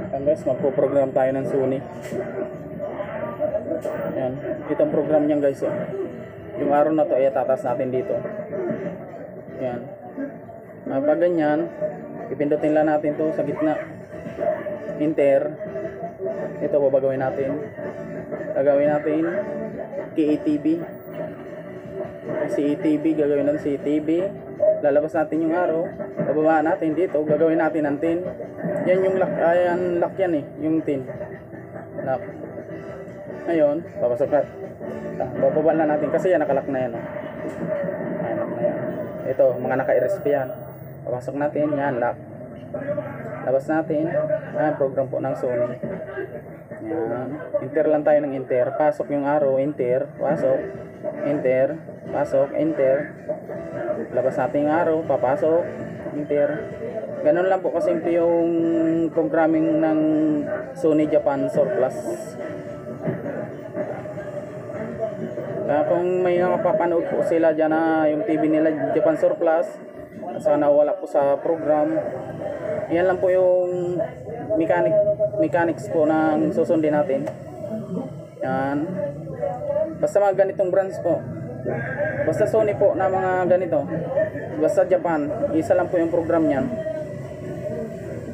Ayan guys, magpo-program tayo ng Sony. Ayan, itong program niyan guys, oh. Yung araw na to ay tatas natin dito. Ayan. Pag ganyan, ipindutin lang natin to sa gitna. Enter. Ito babagawin natin. Gagawin natin KATV. CATV, gagawin natin CATV. Lalabas natin yung arrow. Bababa natin dito, gagawin natin ang tin. Yan yung lock, ayan lock yan eh, yung tin. Lock. Ngayon, papasok na. Bababa na natin kasi yan nakalock na yan. Oh. Ayan, lock na yan. Ito, mga naka-RSP yan. Papasok natin, yan lock. Labas natin. Ayan, program po ng Sony. Yan. Enter lang tayo ng enter. Pasok yung arrow, enter. Pasok. Enter. Pasok, enter. Labas natin yung arrow, papasok. Enter. Ganun lang po kasimple yung programming ng Sony Japan Surplus. Kaya kung may nakapapanood po sila dyan na yung TV nila Japan Surplus, sana wala po sa program, yan lang po yung mechanics po na susundin natin. Yan. Basta mga ganitong brands po, basta Sony po na mga ganito, basta Japan, isa lang po yung program niyan.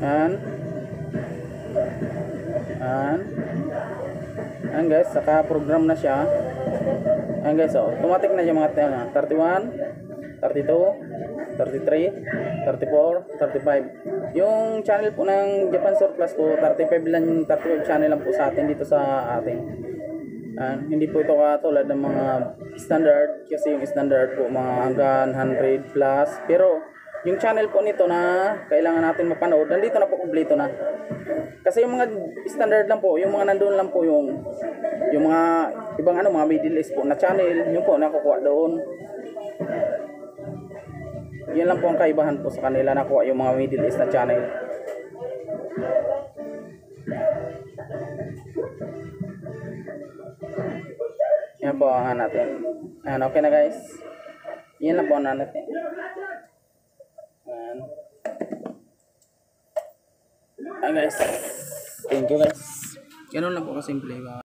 Yan. Yan. Yan guys, saka program na siya. Yan guys, oh, automatic na yung mga 31, 32, 33, 34, 35. Yung channel po ng Japan Surplus po, 35 lang, 35 channel lang po sa atin dito sa atin. Hindi po ito katulad ng mga standard, kasi yung standard po mga hanggang 100 plus. Pero yung channel po nito na kailangan natin mapanood, nandito na po kumpleto na. Kasi yung mga standard lang po, yung mga nandoon lang po yung mga ibang mga middle list po na channel, yung po nakukuha doon. Yan lang po ang kaibahan po sa kanila, nakuha yung mga middle list na channel. Yan po ang natin. Ayan, okay na guys. Yan lang po ang natin. Ayan. Ayan guys. Thank you guys. Ganun lang po kasimple.